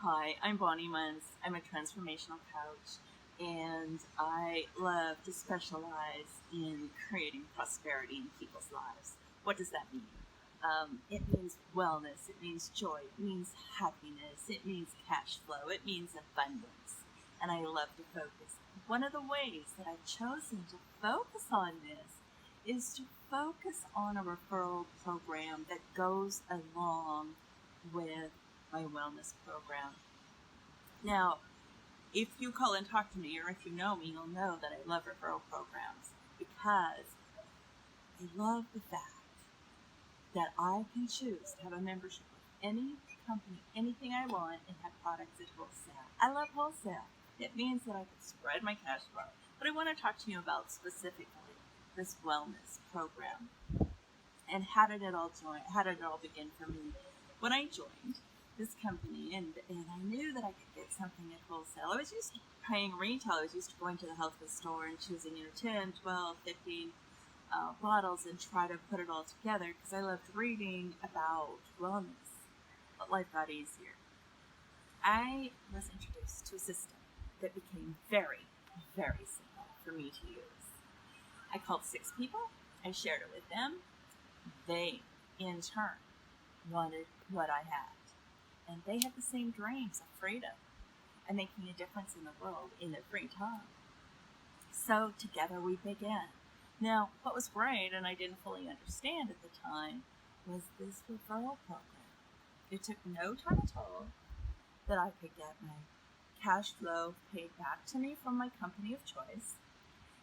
Hi, I'm Bonnie Munz. I'm a transformational coach, and I love to specialize in creating prosperity in people's lives. What does that mean? It means wellness, it means joy, it means happiness, it means cash flow, it means abundance. And I love to focus. One of the ways that I've chosen to focus on this is to focus on a referral program that goes along with my wellness program. Now, if you call and talk to me, or if you know me, you'll know that I love referral programs because I love the fact that I can choose to have a membership with any company, anything I want, and have products at wholesale. I love wholesale. It means that I can spread my cash flow. But I want to talk to you about specifically this wellness program and how did it all begin for me when I joined this company, and I knew that I could get something at wholesale. I was used to paying retail. I was used to going to the health food store and choosing 10, 12, 15 bottles and try to put it all together because I loved reading about wellness, but life got easier. I was introduced to a system that became very, very simple for me to use. I called 6 people. I shared it with them. They, in turn, wanted what I had. And they had the same dreams of freedom and making a difference in the world in their free time. So together we began. Now, what was great, and I didn't fully understand at the time, was this referral program. It took no time at all that I could get my cash flow paid back to me from my company of choice.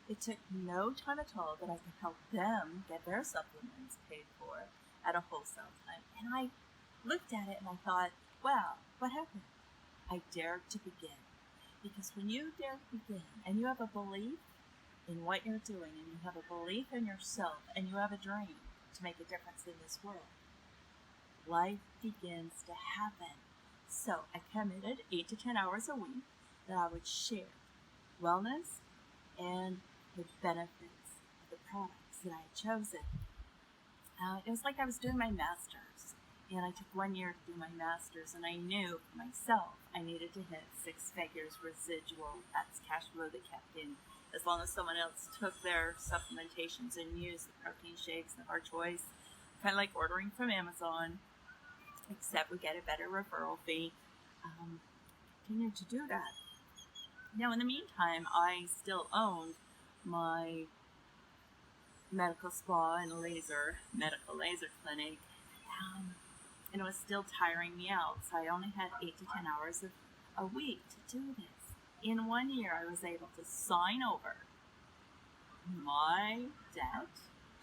It took no time at all that I could help them get their supplements paid for at a wholesale time. And I looked at it and I thought, wow, what happened? I dared to begin. Because when you dare to begin and you have a belief in what you're doing and you have a belief in yourself and you have a dream to make a difference in this world, life begins to happen. So I committed 8 to 10 hours a week that I would share wellness and the benefits of the products that I had chosen. It was like I was doing my master's, and I took 1 year to do my master's, and I knew for myself I needed to hit 6 figures residual. That's cash flow that kept in as long as someone else took their supplementations and used the protein shakes of our choice, kind of like ordering from Amazon, except we get a better referral fee. Continued to do that. Now, in the meantime, I still owned my medical spa and medical laser clinic, and it was still tiring me out. So I only had 8 to 10 hours a week to do this. In 1 year, I was able to sign over my debt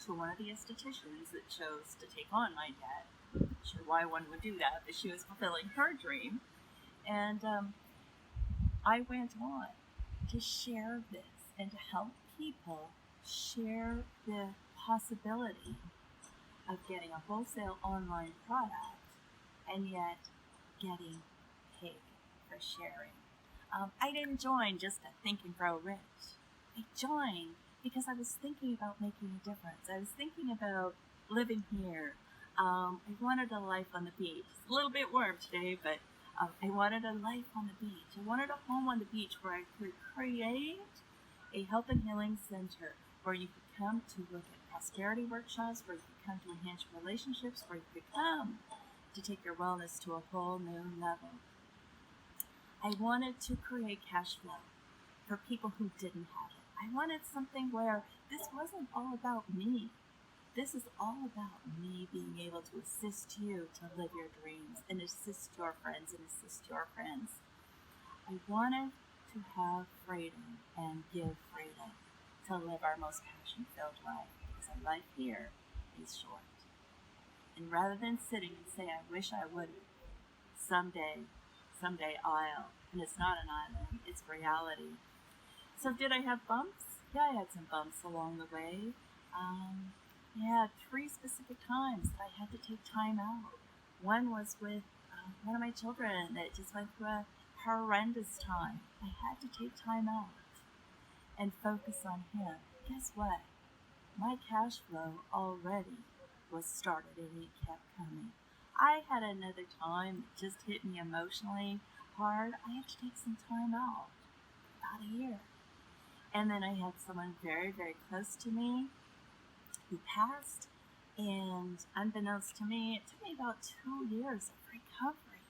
to one of the estheticians that chose to take on my debt. I'm not sure why one would do that, but she was fulfilling her dream. And I went on to share this and to help people share the possibility of getting a wholesale online product and yet getting paid for sharing. I didn't join just to think and grow rich. I joined because I was thinking about making a difference. I was thinking about living here. I wanted a life on the beach. It's a little bit warm today, but I wanted a life on the beach. I wanted a home on the beach where I could create a health and healing center where you could come to look at prosperity workshops, where you could come to enhance your relationships, where you could come to take your wellness to a whole new level. I wanted to create cash flow for people who didn't have it. I wanted something where this wasn't all about me. This is all about me being able to assist you to live your dreams and assist your friends and assist your friends. I wanted to have freedom and give freedom to live our most passion-filled life, because our life here is short. And rather than sitting and say, I wish I would, someday I'll, and it's not an island, it's reality. So did I have bumps? Yeah, I had some bumps along the way. I had 3 specific times that I had to take time out. One was with one of my children that just went through a horrendous time. I had to take time out and focus on him. Guess what? My cash flow already was started and it kept coming. I had another time that just hit me emotionally hard, I had to take some time out, about a year. And then I had someone very, very close to me who passed, and unbeknownst to me, it took me about 2 years of recovery.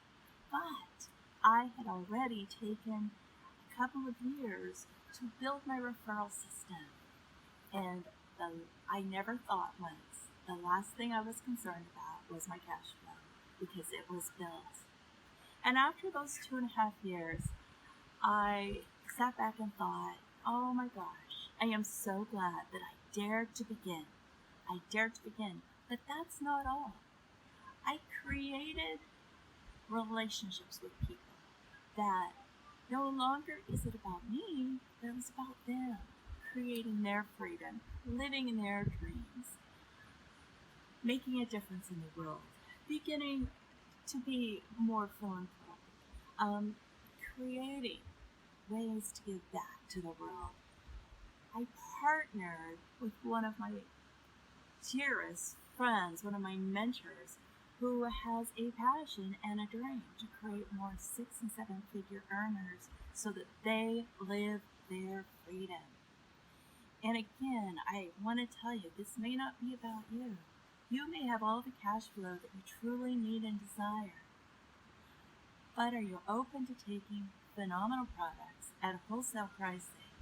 But I had already taken a couple of years to build my referral system. And I never thought once the last thing I was concerned about was my cash flow, because it was built. And after those 2.5 years, I sat back and thought, oh my gosh, I am so glad that I dared to begin. I dared to begin. But that's not all. I created relationships with people that no longer is it about me, but it was about them, creating their freedom, living in their dreams, making a difference in the world, beginning to be more philanthropic, creating ways to give back to the world. I partnered with one of my dearest friends, one of my mentors, who has a passion and a dream to create more 6- and 7-figure earners so that they live their freedom. And again, I want to tell you, this may not be about you. You may have all the cash flow that you truly need and desire. But are you open to taking phenomenal products at wholesale pricing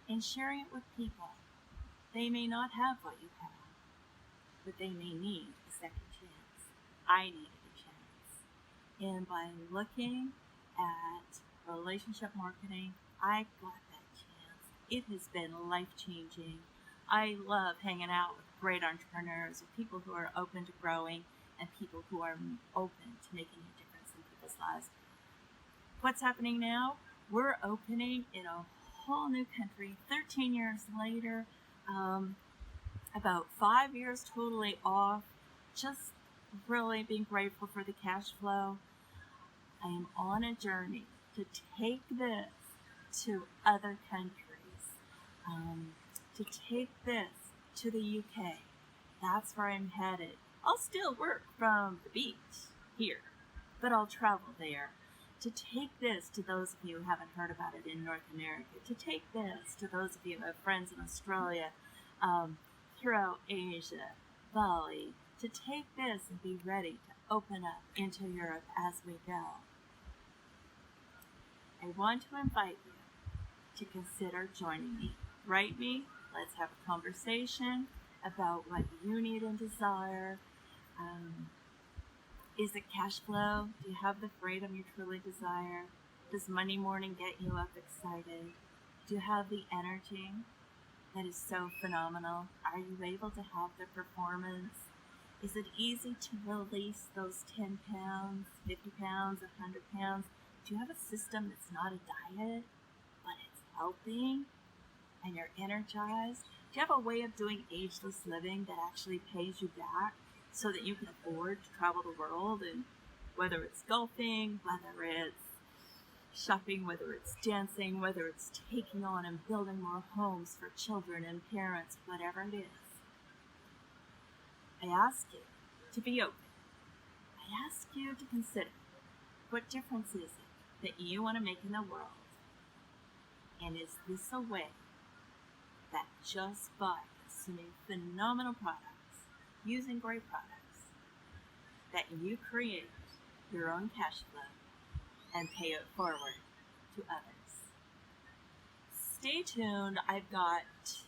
and sharing it with people? They may not have what you have, but they may need a second chance. I needed a chance. And by looking at relationship marketing, I got that chance. It has been life-changing. I love hanging out with great entrepreneurs, with people who are open to growing, and people who are open to making a difference in people's lives. What's happening now? We're opening in a whole new country 13 years later, about 5 years totally off, just really being grateful for the cash flow. I am on a journey to take this to other countries, to take this to the UK. That's where I'm headed. I'll still work from the beach here, but I'll travel there. To take this to those of you who haven't heard about it in North America, to take this to those of you who have friends in Australia, throughout Asia, Bali, to take this and be ready to open up into Europe as we go. I want to invite you to consider joining me. Write me, let's have a conversation about what you need and desire. Is it cash flow? Do you have the freedom you truly desire? Does Monday morning get you up excited? Do you have the energy that is so phenomenal? Are you able to have the performance? Is it easy to release those 10 pounds, 50 pounds, 100 pounds? Do you have a system that's not a diet, but it's helping and you're energized? Do you have a way of doing ageless living that actually pays you back so that you can afford to travel the world? And whether it's golfing, whether it's shopping, whether it's dancing, whether it's taking on and building more homes for children and parents, whatever it is, I ask you to be open. I ask you to consider, what difference is it that you want to make in the world? And is this a way that just by consuming phenomenal products, using great products, that you create your own cash flow and pay it forward to others? Stay tuned. I've got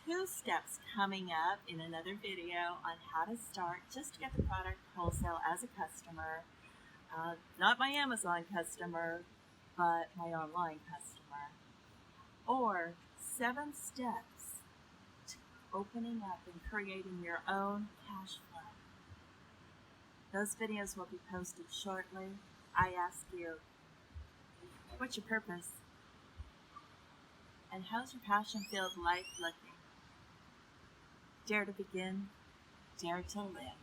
2 steps coming up in another video on how to start just to get the product wholesale as a customer. Not my Amazon customer, but my online customer. Or 7 steps to opening up and creating your own cash flow. Those videos will be posted shortly. I ask you, what's your purpose? And how's your passion-filled life looking? Dare to begin, dare to live.